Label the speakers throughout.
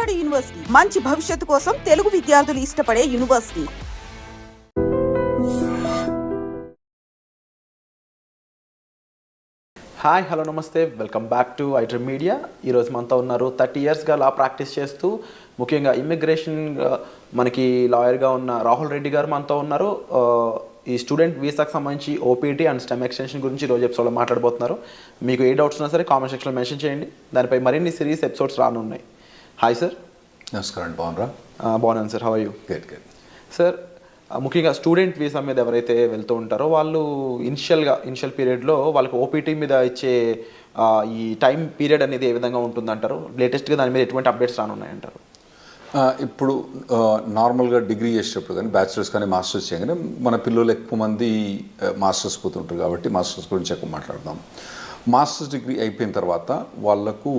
Speaker 1: Vijayawada university మంచి భవిష్యత్తు కోసం తెలుగు విద్యార్థులు ఇష్టపడే యూనివర్సిటీ.
Speaker 2: హాయ్, హలో, నమస్తే, welcome back to iDream media. ఈరోజు మనతో ఉన్నారు 30 yearsగా లా ప్రాక్టీస్ చేస్తూ ముఖ్యంగా ఇమ్మిగ్రేషన్ మనకి లాయర్గా ఉన్న రాహుల్ రెడ్డి గారు మనతో ఉన్నారు. ఈ స్టూడెంట్ వీసాకు సంబంధించి ఓపీటీ అండ్ స్టెమ్ ఎక్స్టెన్షన్ గురించి ఈరోజు ఎపిసోడ్లో మాట్లాడబోతున్నారు. మీకు ఏ డౌట్స్ ఉన్నా సరే కామెంట్ సెక్షన్లో మెన్షన్ చేయండి. దానిపై మరిన్ని సిరీస్ ఎపిసోడ్స్ రానున్నాయి. Hi sir.
Speaker 3: నమస్కారం. బాగున్నారా?
Speaker 2: బాగున్నాను sir. How are you?
Speaker 3: Good good.
Speaker 2: Sir, ముఖ్యంగా స్టూడెంట్ వీసా మీద ఎవరైతే వెళ్తూ ఉంటారో వాళ్ళు ఇనిషియల్ పీరియడ్లో వాళ్ళకి ఓపీటీ మీద ఇచ్చే ఈ టైం పీరియడ్ అనేది ఏ విధంగా ఉంటుందంటారు? లేటెస్ట్గా దాని మీద ఎటువంటి అప్డేట్స్ రానున్నాయంటారు?
Speaker 3: ఇప్పుడు నార్మల్గా డిగ్రీ చేసేటప్పుడు కానీ బ్యాచిలర్స్ కానీ మాస్టర్స్ చేయగానే మన పిల్లలు ఎక్కువ మంది మాస్టర్స్ పోతుంటారు కాబట్టి మాస్టర్స్ గురించి ఎక్కువ మాట్లాడదాం. మాస్టర్స్ డిగ్రీ అయిపోయిన తర్వాత వాళ్ళకు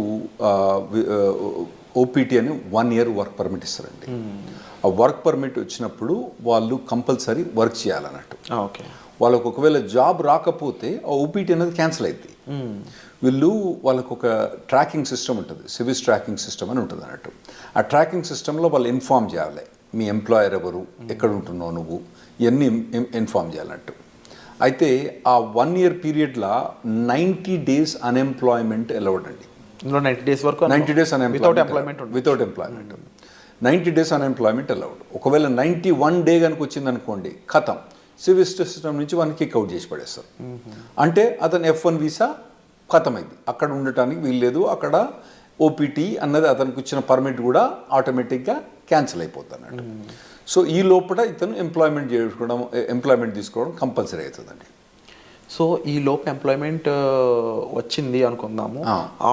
Speaker 3: ఓపీటీ అని 1 year వర్క్ పర్మిట్ ఇస్తారండి. ఆ వర్క్ పర్మిట్ వచ్చినప్పుడు వాళ్ళు కంపల్సరీ వర్క్ చేయాలన్నట్టు.
Speaker 2: ఓకే.
Speaker 3: వాళ్ళకు ఒకవేళ జాబ్ రాకపోతే ఆ ఓపీటీ అనేది క్యాన్సిల్ అవుతుంది. వాళ్ళకు ఒక ట్రాకింగ్ సిస్టమ్ ఉంటుంది, సివిస్ ట్రాకింగ్ సిస్టమ్ అని ఉంటుంది అన్నట్టు. ఆ ట్రాకింగ్ సిస్టంలో వాళ్ళు ఇన్ఫామ్ చేయాలి, మీ ఎంప్లాయర్ ఎవరు, ఎక్కడ ఉంటున్నావు నువ్వు, ఇవన్నీ ఇన్ఫామ్ చేయాలన్నట్టు. అయితే ఆ 1 year పీరియడ్లో 90 days అన్ఎంప్లాయ్మెంట్ అలౌడ్ అండి.
Speaker 2: 90 days వరకు
Speaker 3: 90 days without employment 90 days unemployment allowed. ఒకవేళ 91 day కనుక వచ్చింది అనుకోండి, ఖతం, సివిల్ సిస్టమ్ నుంచి వాళ్ళని కిక్ అవుట్ చేసి పడేస్తారు. అంటే అతను F1 వీసా ఖతమైంది, అక్కడ ఉండటానికి వీల్లేదు, అక్కడ ఓపీటీ అన్నది అతనికి ఇచ్చిన పర్మిట్ కూడా ఆటోమేటిక్గా క్యాన్సిల్ అయిపోతుంది అన్నట్టు. సో ఈ లోపల ఇతను ఎంప్లాయ్మెంట్ తీసుకోవడం కంపల్సరీ అవుతుందండి.
Speaker 2: సో ఈ లోపు ఎంప్లాయ్మెంట్ వచ్చింది అనుకుందాము,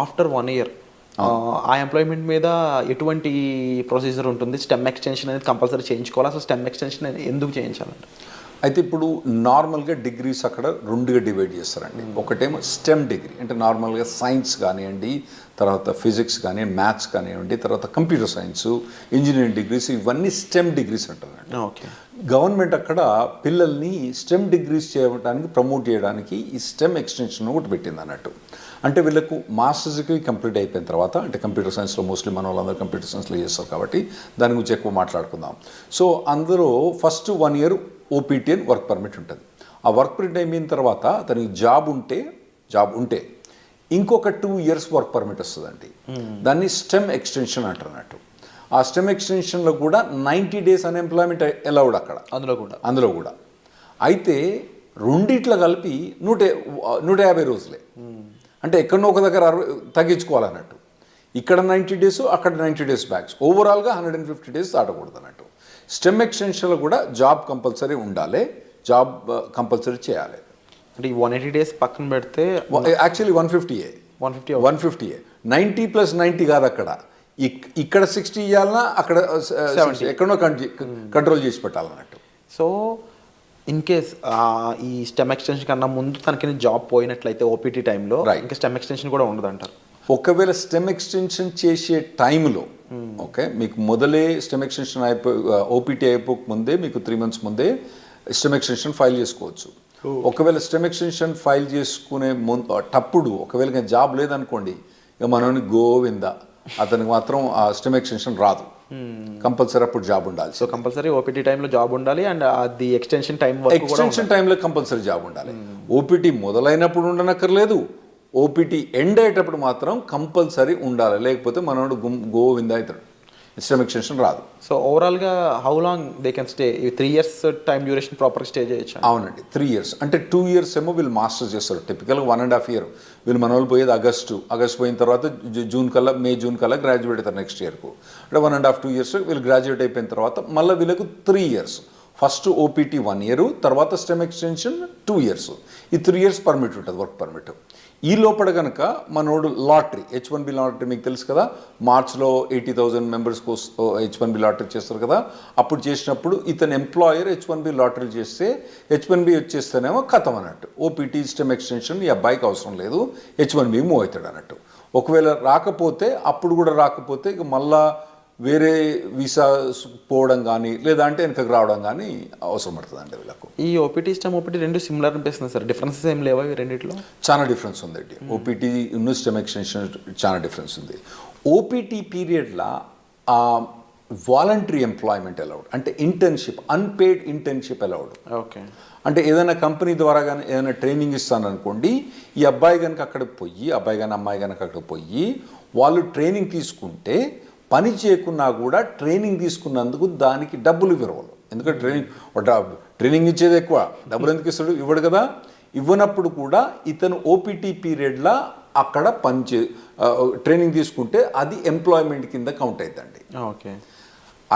Speaker 2: ఆఫ్టర్ 1 year ఆ ఎంప్లాయ్మెంట్ మీద ఎటువంటి ప్రొసీజర్ ఉంటుంది? స్టెమ్ ఎక్స్టెన్షన్ అనేది కంపల్సరీ చేయించుకోవాలి. అసలు స్టెమ్ ఎక్స్టెన్షన్ ఎందుకు చేయించాలంటే?
Speaker 3: అయితే ఇప్పుడు నార్మల్గా డిగ్రీస్ అక్కడ 2గా డివైడ్ చేస్తారండి. ఒకటేమో స్టెమ్ డిగ్రీ అంటే నార్మల్గా సైన్స్ కానివ్వండి, తర్వాత ఫిజిక్స్ కానివ్వండి, మ్యాథ్స్ కానివ్వండి, తర్వాత కంప్యూటర్ సైన్స్, ఇంజనీరింగ్ డిగ్రీస్, ఇవన్నీ స్టెమ్ డిగ్రీస్ అంటారండి.
Speaker 2: ఓకే.
Speaker 3: గవర్నమెంట్ అక్కడ పిల్లల్ని స్టెమ్ డిగ్రీస్ చేయడానికి ప్రమోట్ చేయడానికి ఈ స్టెమ్ ఎక్స్టెన్షన్ ఒకటి పెట్టింది అన్నట్టు. అంటే వీళ్ళకు మాస్టర్స్ డిగ్రీ కంప్లీట్ అయిపోయిన తర్వాత, అంటే కంప్యూటర్ సైన్స్లో మోస్ట్లీ మన వాళ్ళందరూ కంప్యూటర్ సైన్స్లో చేస్తారు కాబట్టి దాని గురించి ఎక్కువ మాట్లాడుకుందాం. సో అందులో ఫస్ట్ 1 year ఓపీటీ అని వర్క్ పర్మిట్ ఉంటుంది. ఆ వర్క్ పర్మిట్ అయిపోయిన తర్వాత అతనికి జాబ్ ఉంటే ఇంకొక 2 years వర్క్ పర్మిట్ వస్తుందండి. దాన్ని స్టెమ్ ఎక్స్టెన్షన్ అంటారు అన్నట్టు. ఆ స్టెమ్ ఎక్స్టెన్షన్లో కూడా 90 days అన్ఎంప్లాయ్మెంట్ అలౌడ్ అక్కడ, అందులో కూడా. అయితే రెండిట్లో కలిపి 150 రోజులే. అంటే ఎక్కడనో ఒక దగ్గర తగ్గించుకోవాలన్నట్టు. ఇక్కడ 90 days, అక్కడ 90 days బ్యాక్స్, ఓవరాల్గా 150 days దాటకూడదు అన్నట్టు. స్టెమ్ ఎక్స్టెన్షన్లో కూడా జాబ్ కంపల్సరీ ఉండాలి, జాబ్ కంపల్సరీ చేయాలి.
Speaker 2: అంటే ఈ 180 days పక్కన పెడితే
Speaker 3: యాక్చువల్లీ 150 90 + 90 కాదు. అక్కడ ఇక్కడ 60 ఇవ్వాలన్నా, అక్కడ 70 ఎక్కడో కంట్రోల్ చేసి పెట్టాలన్నట్టు.
Speaker 2: సో ఇన్ కేస్ ఈ స్టెమ్ ఎక్స్టెన్షన్ కన్నా ముందు తనకి జాబ్ పోయినట్లయితే ఓపీటీ టైంలో ఇంకా స్టెమ్ ఎక్స్టెన్షన్ కూడా ఉండదంటారు.
Speaker 3: ఒకవేళ స్టెమ్ ఎక్స్టెన్షన్ చేసే టైంలో ఓకే, మీకు మొదలే స్టెమ్ ఎక్స్టెన్షన్ ఓపీటీ అయిపోక ముందే మీకు 3 months ముందే స్టెమ్ ఎక్స్టెన్షన్ ఫైల్ చేసుకోవచ్చు. ఒకవేళ స్టెమ్ ఎక్స్టెన్షన్ ఫైల్ చేసుకునే తప్పుడు ఒకవేళ జాబ్ లేదనుకోండి, ఇక మనని గోవిందా, అతనికి మాత్రం ఆ స్టెమ్ ఎక్స్టెన్షన్ రాదు. కంపల్సరీ అప్పుడు జాబ్ ఉండాలి.
Speaker 2: సో కంపల్సరీ ఓపీటీ టైంలో జాబ్ ఉండాలి అండ్ అది ఎక్స్టెన్షన్
Speaker 3: టైంలో కంపల్సరీ జాబ్ ఉండాలి. ఓపీటీ మొదలైనప్పుడు ఉండనక్కర్లేదు, ఓపీటీ ఎండ్ అయ్యేటప్పుడు మాత్రం కంపల్సరీ ఉండాలి. లేకపోతే మనోడు గోవిందా అవుతాడు, స్టెమ్ ఎక్స్టెన్షన్ రాదు.
Speaker 2: సో ఓవరాల్గా how long they can stay? 3 years time duration proper stay చేయొచ్చు?
Speaker 3: అవునండి, 3 years. అంటే 2 years ఏమో వీళ్ళు మాస్టర్స్ చేస్తారు. టిపికల్గా 1.5 year. వీళ్ళు మన వాళ్ళు పోయేది ఆగస్టు పోయిన తర్వాత మే జూన్ కల్లా గ్రాడ్యుయేట్ అవుతారు నెక్స్ట్ ఇయర్కు. అంటే 1.5 2 years వీళ్ళు గ్రాడ్యుయేట్ అయిపోయిన తర్వాత మళ్ళీ వీళ్ళకు 3 years. ఫస్ట్ ఓపీటీ 1 year, తర్వాత స్టెమ్ ఎక్స్టెన్షన్ 2 years. ఈ 3 years పర్మిట్ ఉంటుంది, వర్క్ పర్మిట్. ఈ లోపల కనుక మనోడు లాటరీ, H1B లాటరీ మీకు తెలుసు కదా, మార్చ్లో 80,000 members H1B లాటరీ చేస్తారు కదా. అప్పుడు చేసినప్పుడు ఇతను ఎంప్లాయర్ H1B లాటరీ చేస్తే H1B వచ్చేస్తేనేమో ఖతం అన్నట్టు. ఓపీటీ స్టెమ్ ఎక్స్టెన్షన్ ఈ అబ్బాయికి అవసరం లేదు, H1B మూవ్ అవుతాడు అన్నట్టు. ఒకవేళ అప్పుడు కూడా రాకపోతే ఇక మళ్ళా వేరే వీసా పోవడం కానీ లేదంటే వెనకకు రావడం కానీ అవసరం పడుతుందండి వీళ్ళకు.
Speaker 2: ఈ ఓపీటీ స్టెమ్ ఓపీటీ రెండు సిమిలర్ అనిపిస్తుంది సార్, డిఫరెన్సెస్ ఏం లేవా ఈ రెండిట్లో?
Speaker 3: చాలా డిఫరెన్స్ ఉందండి. ఓపీటీ స్టెమ్ ఎక్స్టెన్షన్ చాలా డిఫరెన్స్ ఉంది. ఓపీటీ పీరియడ్లో వాలంటరీ ఎంప్లాయ్మెంట్ అలౌడ్, అంటే internship, unpaid internship allowed.
Speaker 2: Okay.
Speaker 3: అంటే ఏదైనా కంపెనీ ద్వారా కానీ ఏదైనా ట్రైనింగ్ ఇస్తాననుకోండి, ఈ అబ్బాయి కనుక అక్కడికి పోయి, అబ్బాయి కానీ అమ్మాయి కనుక అక్కడికి పోయి వాళ్ళు ట్రైనింగ్ తీసుకుంటే పని చేయకున్నా కూడా ట్రైనింగ్ తీసుకున్నందుకు దానికి డబ్బులు ఇవ్వరు. ఎందుకంటే ట్రైనింగ్ ఇచ్చేది ఎక్కువ, డబ్బులు ఎందుకు ఇస్తాడు? ఇవ్వడు కదా. ఇవ్వనప్పుడు కూడా ఇతను ఓపీటీ పీరియడ్లో అక్కడ ట్రైనింగ్ తీసుకుంటే అది ఎంప్లాయ్మెంట్ కింద కౌంట్ అవుతుందండి.
Speaker 2: ఓకే.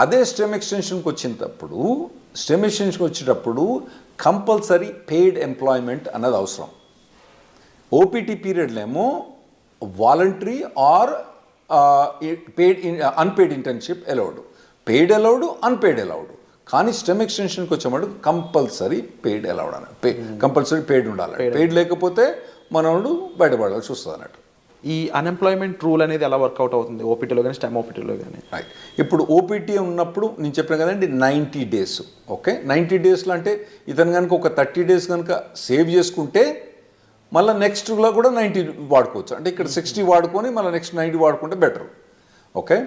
Speaker 3: అదే స్టెమ్ ఎక్స్టెన్షన్కి వచ్చేటప్పుడు కంపల్సరీ పెయిడ్ ఎంప్లాయ్మెంట్ అన్నది అవసరం. ఓపీటీ పీరియడ్లో ఏమో voluntary or paid unpaid internship allowed, paid allowed, unpaid allowed. కానీ స్టెమ్ ఎక్స్టెన్షన్కి వచ్చేవాడు కంపల్సరీ పెయిడ్ అలౌడ్ అని, కంపల్సరీ పెయిడ్ ఉండాలి. పెయిడ్ లేకపోతే మనోడు బయటపడాల్సి వస్తుంది అన్నట్టు.
Speaker 2: ఈ అన్ఎంప్లాయ్మెంట్ రూల్ అనేది ఎలా వర్కౌట్ అవుతుంది ఓపీటీలో కానీ స్టెమ్ ఓపీటీలో కానీ?
Speaker 3: రైట్. ఇప్పుడు ఓపీటీ ఉన్నప్పుడు నేను చెప్పాను కదండి 90 days. ఓకే, 90 daysలో అంటే ఇతను కనుక ఒక 30 days కనుక సేవ్ చేసుకుంటే మళ్ళీ నెక్స్ట్లో కూడా 90 వాడుకోవచ్చు. అంటే ఇక్కడ 60 వాడుకొని మళ్ళీ నెక్స్ట్ 90 వాడుకుంటే బెటర్. ఓకే,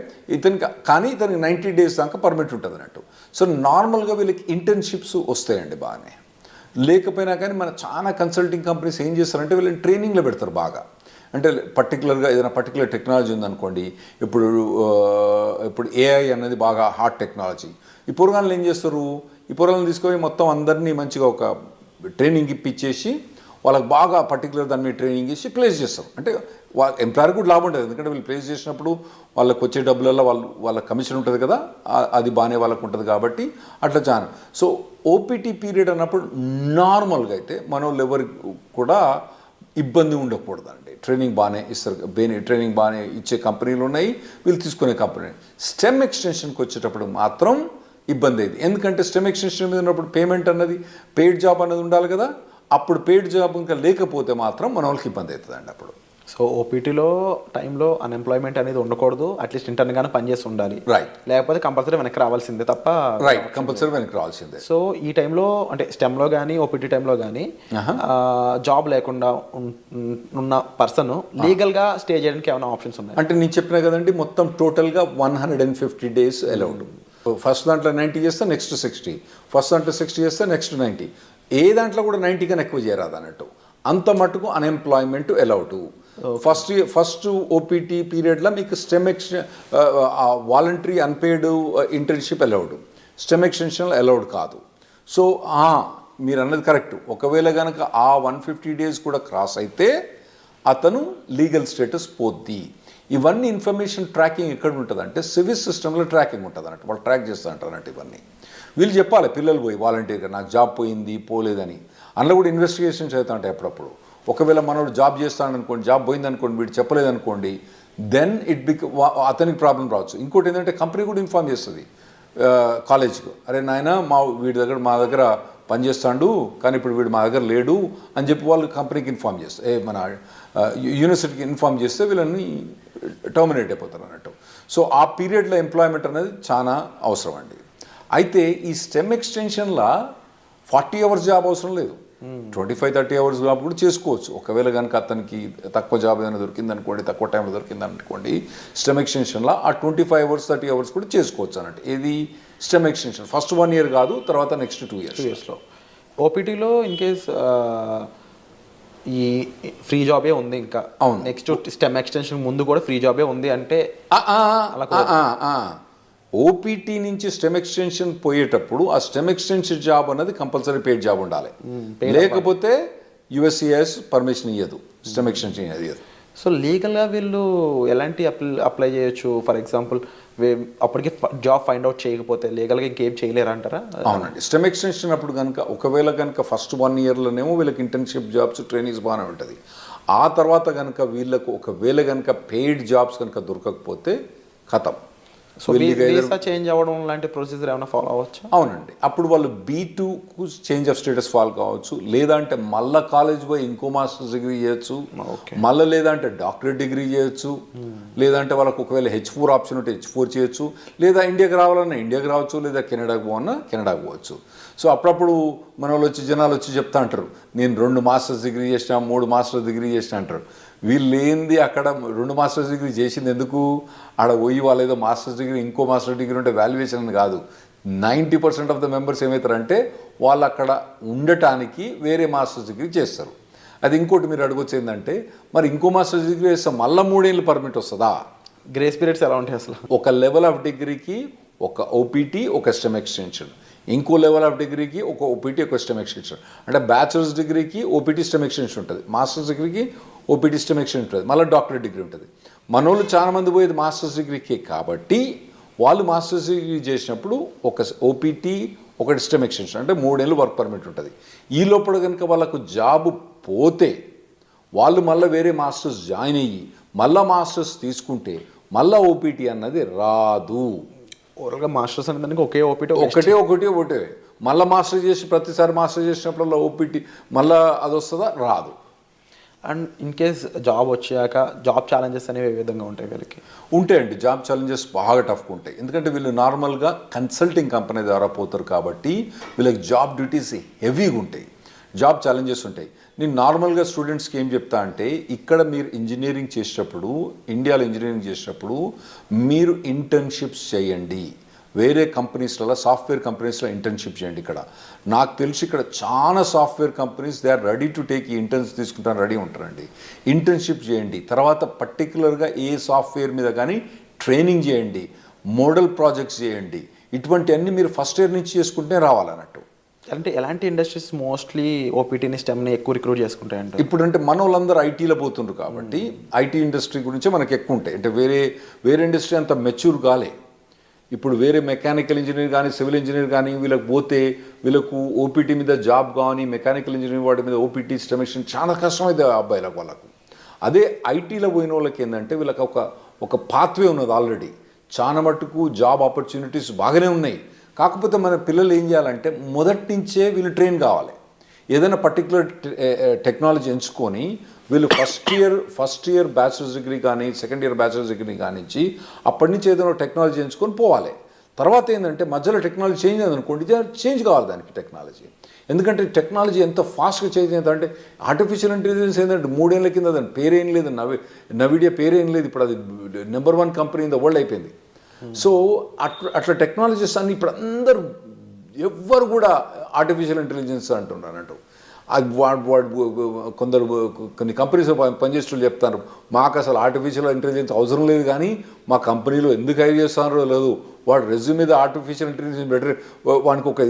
Speaker 3: కానీ ఇతనికి 90 days దాకా పర్మిట్ ఉంటుంది అన్నట్టు. సో నార్మల్గా వీళ్ళకి ఇంటర్న్షిప్స్ వస్తాయండి బాగానే. లేకపోయినా కానీ మన చాలా కన్సల్టింగ్ కంపెనీస్ ఏం చేస్తారంటే వీళ్ళని ట్రైనింగ్లో పెడతారు బాగా. అంటే పర్టికులర్గా ఏదైనా పర్టికులర్ టెక్నాలజీ ఉందనుకోండి, ఇప్పుడు ఏఐ అనేది బాగా హాట్ టెక్నాలజీ. ఈ పొరగాళ్ళు ఏం చేస్తారు, ఈ పొరగాళ్ళని తీసుకొని మొత్తం అందరినీ మంచిగా ఒక ట్రైనింగ్ ఇప్పించేసి వాళ్ళకి బాగా పర్టికులర్ దాని మీద ట్రైనింగ్ ఇచ్చి ప్లేస్ చేస్తారు. అంటే వాళ్ళ ఎంప్లాయర్ కూడా లాభం ఉంటుంది, ఎందుకంటే వీళ్ళు ప్లేస్ చేసినప్పుడు వాళ్ళకి వచ్చే డబ్బులలో వాళ్ళ కమిషన్ ఉంటుంది కదా, అది బాగానే వాళ్ళకు ఉంటుంది కాబట్టి అట్లా చాలా. సో ఓపీటీ పీరియడ్ అన్నప్పుడు నార్మల్గా అయితే మన వాళ్ళు ఎవరికి కూడా ఇబ్బంది ఉండకూడదండి. ట్రైనింగ్ బాగానే ఇస్తారు, ట్రైనింగ్ బాగానే ఇచ్చే కంపెనీలు ఉన్నాయి, వీళ్ళు తీసుకునే కంపెనీ. స్టెమ్ ఎక్స్టెన్షన్కి వచ్చేటప్పుడు మాత్రం ఇబ్బంది అయింది. ఎందుకంటే స్టెమ్ ఎక్స్టెన్షన్ మీద ఉన్నప్పుడు పేమెంట్ అన్నది, పెయిడ్ జాబ్ అన్నది ఉండాలి కదా. అప్పుడు పెయిడ్ జాబ్ ఇంకా లేకపోతే మాత్రం మన వాళ్ళకి ఇబ్బంది అవుతుందండి అప్పుడు.
Speaker 2: సో ఓపీటీలో టైంలో అన్ఎంప్లాయ్మెంట్ అనేది ఉండకూడదు, అట్లీస్ట్ ఇంటర్న్గానే పనిచేసి ఉండాలి.
Speaker 3: రైట్.
Speaker 2: లేకపోతే కంపల్సరీ వెనక్కి రావాల్సిందే తప్ప.
Speaker 3: రైట్, కంపల్సరీ వెనక్కి రావాల్సిందే.
Speaker 2: సో ఈ టైంలో అంటే స్టెమ్లో కానీ ఓపీటీ టైంలో కానీ జాబ్ లేకుండా ఉన్న పర్సన్ లీగల్గా స్టే చేయడానికి ఏమైనా ఆప్షన్స్ ఉన్నాయి?
Speaker 3: అంటే నేను చెప్పినా కదండి, మొత్తం టోటల్గా 150 days అలౌడ్. ఫస్ట్ దాంట్లో 90 చేస్తే నెక్స్ట్ 60, ఫస్ట్ దాంట్లో 60 చేస్తే నెక్స్ట్ 90. ఏ దాంట్లో కూడా 90 కన్నా ఎక్కువ చేయరాదు అన్నట్టు. అంత మటుకు అన్ఎంప్లాయ్మెంట్ అలౌడ్. ఫస్ట్ ఓపీటీ పీరియడ్లో మీకు stem voluntary unpaid internship allowed, stem extension allowed కాదు. సో మీరు అన్నది కరెక్ట్. ఒకవేళ కనుక ఆ 150 days కూడా క్రాస్ అయితే అతను లీగల్ స్టేటస్ పోద్ది. ఇవన్నీ ఇన్ఫర్మేషన్ ట్రాకింగ్ ఎక్కడ ఉంటుంది అంటే సివిల్ సిస్టంలో ట్రాకింగ్ ఉంటుంది అన్నట్టు. వాళ్ళు ట్రాక్ చేస్తూ ఉంటారు అన్నట్టు. ఇవన్నీ వీళ్ళు చెప్పాలి, పిల్లలు పోయి వాలంటీర్గా నాకు జాబ్ పోయింది పోలేదని. అందులో కూడా ఇన్వెస్టిగేషన్స్ అవుతూ ఉంటాయి అప్పుడప్పుడు. ఒకవేళ మనోడు జాబ్ చేస్తాడనుకోండి, జాబ్ పోయిందనుకోండి, వీడు చెప్పలేదనుకోండి, దెన్ అతనికి ప్రాబ్లం రావచ్చు. ఇంకోటి ఏంటంటే కంపెనీ కూడా ఇన్ఫార్మ్ చేస్తుంది కాలేజ్కు, అరే నాయన మా దగ్గర పనిచేస్తాడు కానీ ఇప్పుడు వీడు మా దగ్గర లేడు అని చెప్పి వాళ్ళు కంపెనీకి ఇన్ఫార్మ్ చేస్తారు, మన యూనివర్సిటీకి ఇన్ఫార్మ్ చేస్తే వీళ్ళని టర్మినేట్ అయిపోతారు అన్నట్టు. సో ఆ పీరియడ్లో ఎంప్లాయ్మెంట్ అనేది చాలా అవసరం అండి. అయితే ఈ స్టెమ్ ఎక్స్టెన్షన్లో 40 hours జాబ్ అవసరం లేదు, 25-30 hours జాబ్ కూడా చేసుకోవచ్చు. ఒకవేళ కనుక అతనికి తక్కువ జాబ్ ఏదైనా దొరికింది అనుకోండి, తక్కువ టైంలో దొరికింది అనుకోండి, స్టెమ్ ఎక్స్టెన్షన్లో ఆ 25 hours 30 hours కూడా చేసుకోవచ్చు అన్నట్టు. ఇది స్టెమ్ ఎక్స్టెన్షన్ ఫస్ట్ 1 year కాదు, తర్వాత నెక్స్ట్ 2 yearsలో.
Speaker 2: ఓపీటీలో ఇన్ కేస్ ఈ ఫ్రీ జాబే ఉంది ఇంకా, అవును, నెక్స్ట్ స్టెమ్ ఎక్స్టెన్షన్ ముందు కూడా ఫ్రీ జాబే ఉంది అంటే
Speaker 3: ఓపీటీ నుంచి స్టెమ్ ఎక్స్టెన్షన్ పోయేటప్పుడు ఆ స్టెమ్ ఎక్స్టెన్షన్ జాబ్ అనేది కంపల్సరీ పెయిడ్ జాబ్ ఉండాలి, లేకపోతే యుఎస్సిఎస్ పర్మిషన్ ఇవ్వదు, స్టెమ్ ఎక్స్టెన్షన్ ఇవ్వదు.
Speaker 2: సో లీగల్గా వీళ్ళు ఎలాంటి అప్లై చేయొచ్చు? ఫర్ ఎగ్జాంపుల్ అప్పటికి జాబ్ ఫైండ్ అవుట్ చేయకపోతే లీగల్గా ఇంకేం చేయలేరు అంటారా?
Speaker 3: అవునండి. స్టెమ్ ఎక్స్టెన్షన్ అప్పుడు కనుక ఒకవేళ కనుక ఫస్ట్ 1 yearలోనేమో వీళ్ళకి ఇంటర్న్షిప్ జాబ్స్ ట్రైనింగ్స్ బాగానే ఉంటుంది. ఆ తర్వాత కనుక వీళ్ళకు ఒకవేళ కనుక పెయిడ్ జాబ్స్ కనుక దొరకకపోతే ఖతం.
Speaker 2: సో వీసా చేంజ్ అవ్వడం లాంటి ప్రొసీజర్ ఏమైనా ఫాలో అవ్వచ్చు?
Speaker 3: అవునండి. అప్పుడు వాళ్ళు B2కు చేంజ్ ఆఫ్ స్టేటస్ ఫాలో కావచ్చు, లేదంటే మళ్ళీ కాలేజ్ పోయి ఇంకో మాస్టర్స్ డిగ్రీ చేయొచ్చు, మళ్ళీ లేదంటే డాక్టరేట్ డిగ్రీ చేయొచ్చు, లేదంటే వాళ్ళకు ఒకవేళ H4 ఆప్షన్ ఉంటే H4 చేయొచ్చు, లేదా ఇండియాకి రావాలన్నా ఇండియాకి రావచ్చు, లేదా కెనడాకి పోవన్నా కెనడాకి పోవచ్చు. సో అప్పుడప్పుడు మన వాళ్ళు జనాలు వచ్చి చెప్తా అంటారు, నేను 2 మాస్టర్స్ డిగ్రీ చేసినా 3 మాస్టర్స్ డిగ్రీ చేసినా అంటారు. వీళ్ళు ఏంది అక్కడ 2 మాస్టర్స్ డిగ్రీ చేసింది ఎందుకు, ఆడ పోయి వాళ్ళు ఏదో మాస్టర్స్ డిగ్రీ ఇంకో మాస్టర్ డిగ్రీ ఉంటే వాల్యుయేషన్ అని కాదు. 90% ఆఫ్ ద మెంబర్స్ ఏమవుతారంటే వాళ్ళు అక్కడ ఉండటానికి వేరే మాస్టర్స్ డిగ్రీ చేస్తారు. అది ఇంకోటి మీరు అడగొచ్చు ఏంటంటే, మరి ఇంకో మాస్టర్స్ డిగ్రీ చేస్తే మళ్ళీ 3 ఏళ్ళు పర్మిట్ వస్తుందా?
Speaker 2: గ్రేస్ పీరియడ్స్ ఎలా ఉంటాయి అసలు?
Speaker 3: ఒక లెవెల్ ఆఫ్ డిగ్రీకి ఒక ఓపీటీ, ఒక స్టెమ్ ఎక్స్టెన్షన్, ఇంకో లెవెల్ ఆఫ్ డిగ్రీకి ఒక ఓపీటీ, ఒక స్టెమ్ ఎక్స్టెన్షన్. అంటే బ్యాచిలర్స్ డిగ్రీకి ఓపీటీ స్టెమ్ ఎక్స్టెన్షన్ ఉంటుంది, మాస్టర్స్ డిగ్రీకి ఓపీటీ స్టెమ్ ఎక్స్టెన్షన్ ఉంటుంది, మళ్ళీ డాక్టరేట్ డిగ్రీ ఉంటుంది. మనోళ్ళు చాలామంది పోయేది మాస్టర్స్ డిగ్రీకి కాబట్టి వాళ్ళు మాస్టర్స్ డిగ్రీ చేసినప్పుడు ఒక ఓపీటీ, ఒకటి స్టెమ్ ఎక్స్టెన్షన్, అంటే 3 ఏళ్ళు వర్క్ పర్మిట్ ఉంటుంది. ఈ లోపల కనుక వాళ్ళకు జాబ్ పోతే వాళ్ళు మళ్ళీ వేరే మాస్టర్స్ జాయిన్ అయ్యి మళ్ళీ మాస్టర్స్ తీసుకుంటే మళ్ళీ ఓపీటీ అన్నది రాదు.
Speaker 2: ఓవరాల్గా మాస్టర్స్ అనే దానికి ఒకే ఓపీటీ
Speaker 3: ఒకటే మళ్ళీ మాస్టర్ చేసి ప్రతిసారి మాస్టర్ చేసినప్పుడల్లా ఓపీటీ మళ్ళీ అది వస్తుందా? రాదు.
Speaker 2: అండ్ ఇన్ కేస్ జాబ్ వచ్చాక జాబ్ ఛాలెంజెస్ అనేవి ఏ విధంగా ఉంటాయి వీళ్ళకి?
Speaker 3: ఉంటాయండి, జాబ్ ఛాలెంజెస్ బాగా టఫ్గా ఉంటాయి. ఎందుకంటే వీళ్ళు నార్మల్గా కన్సల్టింగ్ కంపెనీ ద్వారా పోతారు కాబట్టి వీళ్ళకి జాబ్ డ్యూటీస్ హెవీగా ఉంటాయి, జాబ్ ఛాలెంజెస్ ఉంటాయి. నేను నార్మల్గా స్టూడెంట్స్కి ఏం చెప్తా అంటే, ఇక్కడ మీరు ఇంజనీరింగ్ చేసేటప్పుడు, ఇండియాలో ఇంజనీరింగ్ చేసేటప్పుడు మీరు ఇంటర్న్షిప్స్ చేయండి. వేరే కంపెనీస్లలో, సాఫ్ట్వేర్ కంపెనీస్లో ఇంటర్న్షిప్ చేయండి. ఇక్కడ నాకు తెలిసి ఇక్కడ చాలా software companies they are ready to take ఈ ఇంటర్న్స్ తీసుకుంటాను రెడీ ఉంటారండి. ఇంటర్న్షిప్ చేయండి, తర్వాత పర్టికులర్గా ఏ సాఫ్ట్వేర్ మీద కానీ ట్రైనింగ్ చేయండి, మోడల్ ప్రాజెక్ట్స్ చేయండి. ఇటువంటివన్నీ మీరు ఫస్ట్ ఇయర్ నుంచి చేసుకుంటే రావాలన్నట్టు.
Speaker 2: అంటే ఎలాంటి ఇండస్ట్రీస్ మోస్ట్లీ ఓపీటీని స్టెమ్ని ఎక్కువ రిక్రూట్ చేసుకుంటాయంటే?
Speaker 3: ఇప్పుడు అంటే మన వాళ్ళందరూ ఐటీలో పోతుండ్రు కాబట్టి ఐటీ ఇండస్ట్రీ గురించి మనకు ఎక్కువ ఉంటాయి. అంటే వేరే ఇండస్ట్రీ అంత మెచ్యూర్ కాలే. ఇప్పుడు వేరే మెకానికల్ ఇంజనీర్ కానీ సివిల్ ఇంజనీర్ కానీ వీళ్ళకి పోతే వీళ్ళకు ఓపీటీ మీద జాబ్ కానీ మెకానికల్ ఇంజనీర్ వాటి మీద ఓపీటీ స్టెమిషన్ చాలా కష్టమైంది అబ్బాయిలకు వాళ్ళకు. అదే ఐటీలో పోయిన వాళ్ళకి ఏంటంటే వీళ్ళకి ఒక పాత్వే ఉన్నది ఆల్రెడీ, చాలా మట్టుకు జాబ్ ఆపర్చునిటీస్ బాగానే ఉన్నాయి. కాకపోతే మన పిల్లలు ఏం చేయాలంటే మొదటి నుంచే వీళ్ళు ట్రైన్ కావాలి. ఏదైనా పర్టికులర్ టెక్నాలజీ ఎంచుకొని వీళ్ళు ఫస్ట్ ఇయర్ బ్యాచిలర్స్ డిగ్రీ కానీ సెకండ్ ఇయర్ బ్యాచిలర్స్ డిగ్రీ కానించి అప్పటి నుంచి ఏదైనా టెక్నాలజీ ఎంచుకొని పోవాలి. తర్వాత ఏంటంటే మధ్యలో టెక్నాలజీ చేంజ్ అయిందనుకోండి, చేంజ్ కావాలి దానికి టెక్నాలజీ. ఎందుకంటే టెక్నాలజీ ఎంత ఫాస్ట్గా చేంజ్ అవుతుందంటే ఆర్టిఫిషియల్ ఇంటెలిజెన్స్ ఏంటంటే 3 ఏళ్ల కింద దాని పేరేం లేదు, నవిడియా పేరేం లేదు. ఇప్పుడు అది number 1 company in the world అయిపోయింది. సో అట్లా టెక్నాలజీస్ అన్ని ఇప్పుడు అందరూ ఎవ్వరు కూడా ఆర్టిఫిషియల్ ఇంటెలిజెన్స్ అంటున్నారంటూ. అది కొందరు కొన్ని కంపెనీస్ పనిచేసేవాళ్ళు చెప్తారు, మాకు అసలు ఆర్టిఫిషియల్ ఇంటెలిజెన్స్ అవసరం లేదు, కానీ మా కంపెనీలో ఎందుకు హైర్ చేస్తున్నారో లేదు, వాడు రెజ్యూమ్ మీద ఆర్టిఫిషియల్ ఇంటెలిజెన్స్ బెటర్, వానికి ఒక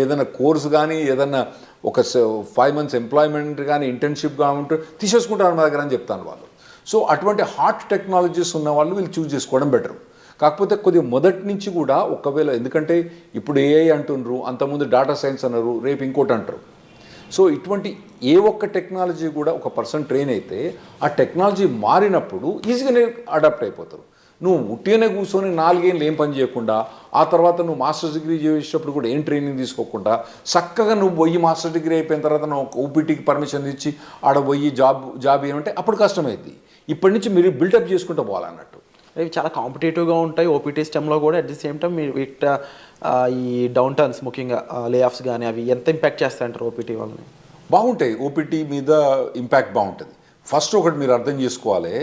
Speaker 3: ఏదైనా కోర్సు కానీ ఏదైనా ఒక 5 months ఎంప్లాయ్మెంట్ కానీ ఇంటర్న్షిప్ కానీ ఉంటే తీసేసుకుంటారు మా దగ్గర అని చెప్తాను వాళ్ళు. సో అటువంటి హాట్ టెక్నాలజీస్ ఉన్న వాళ్ళు వీళ్ళు చూస్ చేసుకోవడం బెటర్. కాకపోతే కొద్దిగా మొదటి నుంచి కూడా ఒకవేళ, ఎందుకంటే ఇప్పుడు ఏఐ అంటున్నారు, అంతకుముందు డేటా సైన్స్ అన్నారు, రేపు ఇంకోటి అంటారు. సో ఇటువంటి ఏ ఒక్క టెక్నాలజీ కూడా ఒక పర్సన్ ట్రైన్ అయితే ఆ టెక్నాలజీ మారినప్పుడు ఈజీగానే అడాప్ట్ అయిపోతారు. నువ్వు ఉట్టిగానే కూర్చొని 4 ఏళ్ళు ఏం పని చేయకుండా ఆ తర్వాత నువ్వు మాస్టర్స్ డిగ్రీ చేసేటప్పుడు కూడా ఏం ట్రైనింగ్ తీసుకోకుండా చక్కగా నువ్వు పోయి మాస్టర్ డిగ్రీ అయిపోయిన తర్వాత నువ్వు ఓపీటీకి పర్మిషన్ ఇచ్చి ఆడ పోయి జాబ్ ఏమంటే అప్పుడు కష్టమైంది. ఇప్పటి నుంచి మీరు బిల్డప్ చేసుకుంటూ పోవాలన్నట్టు.
Speaker 2: ఇవి చాలా కాంపిటేటివ్గా ఉంటాయి ఓపీటీ స్టెమ్లో కూడా. అట్ ది సేమ్ టైం మీరు ఈ డౌన్ టర్న్స్ ముఖ్యంగా లే ఆఫ్స్ కానీ అవి ఎంత ఇంపాక్ట్ చేస్తాయంటారు ఓపీటీ వాళ్ళని?
Speaker 3: బాగుంటాయి, ఓపీటీ మీద ఇంపాక్ట్ బాగుంటుంది. ఫస్ట్ ఒకటి మీరు అర్థం చేసుకోవాలి,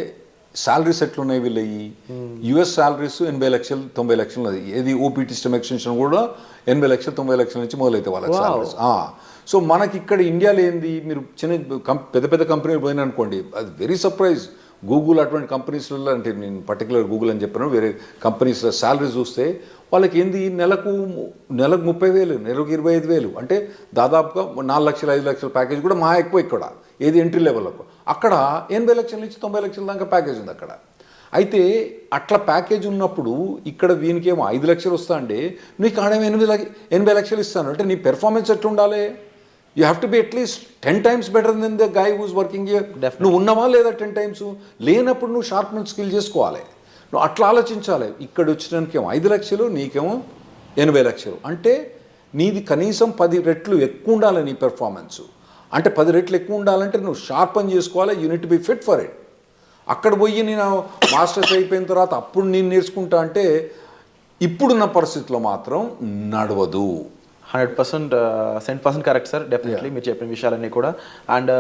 Speaker 3: శాలరీస్ ఎట్లున్నాయి వీళ్ళవి. యుఎస్ శాలరీస్ 80 లక్షలు 90 లక్షలు అది. ఏది ఓపీటీ స్టెమ్ ఎక్స్టెన్షన్ కూడా 80 లక్షలు 90 లక్షల నుంచి మొదలైతే వాళ్ళకి శాలరీస్. సో మనకి ఇక్కడ ఇండియాలో ఏంది, మీరు పెద్ద పెద్ద కంపెనీలు పోయినా అనుకోండి, అది వెరీ సర్ప్రైజ్. గూగుల్ అటువంటి కంపెనీస్లలో, అంటే నేను పర్టికులర్ గూగుల్ అని చెప్పాను, వేరే కంపెనీస్లో శాలరీ చూస్తే వాళ్ళకి ఏంది నెలకు 30,000, నెలకు 25,000, అంటే దాదాపుగా 4 లక్షలు 5 లక్షల ప్యాకేజ్ కూడా మా ఎక్కువ ఇక్కడ. ఏది ఎంట్రీ లెవెల్లకు అక్కడ 80 లక్షల నుంచి 90 లక్షల దాకా ప్యాకేజ్ ఉంది అక్కడ. అయితే అట్లా ప్యాకేజ్ ఉన్నప్పుడు ఇక్కడ వీనికేమో 5 లక్షలు వస్తా అంటే నీకు ఆడేమో 80 లక్షలు ఇస్తాను అంటే నీ పెర్ఫార్మెన్స్ ఎట్లా ఉండాలి? You have to be at least 10 times better than the guy who's working here. నువ్వు ఉన్నావా లేదా 10 times? లేనప్పుడు నువ్వు షార్ప్మెంట్ స్కిల్ చేసుకోవాలి. నువ్వు అట్లా ఆలోచించాలి. ఇక్కడ వచ్చినానికేమో 5 లక్షలు, నీకేమో 80 లక్షలు, అంటే నీది కనీసం 10 రెట్లు ఎక్కువ ఉండాలి నీ పెర్ఫార్మెన్స్. అంటే 10 రెట్లు ఎక్కువ ఉండాలంటే నువ్వు షార్ప్ అని చేసుకోవాలి. Unit be fit for it. అక్కడ పోయి నేను మాస్టర్స్ అయిపోయిన తర్వాత అప్పుడు నేను నేర్చుకుంటా అంటే ఇప్పుడున్న పరిస్థితిలో మాత్రం నడవదు.
Speaker 2: 100% కరెక్ట్ సార్, డెఫినెట్లీ మీరు చెప్పిన విషయాలన్నీ కూడా. అండ్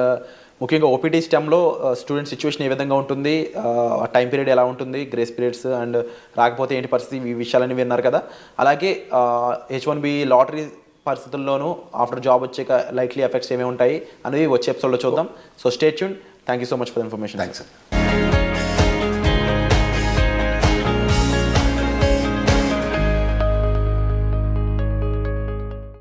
Speaker 2: ముఖ్యంగా ఓపీటీ స్టెమ్లో స్టూడెంట్ సిచ్యువేషన్ ఏ విధంగా ఉంటుంది, టైం పీరియడ్ ఎలా ఉంటుంది, గ్రేస్ పీరియడ్స్ అండ్ రాకపోతే ఏంటి పరిస్థితి, ఈ విషయాలన్నీ విన్నారు కదా. అలాగే H1B లాటరీ పరిస్థితుల్లోనూ ఆఫ్టర్ జాబ్ వచ్చాక లైక్లీ ఎఫెక్ట్స్ ఏమేమి ఉంటాయి అనేది వచ్చే ఎపిసోడ్లో చూద్దాం. So stay tune. Thank you so much for information.
Speaker 3: Thanks.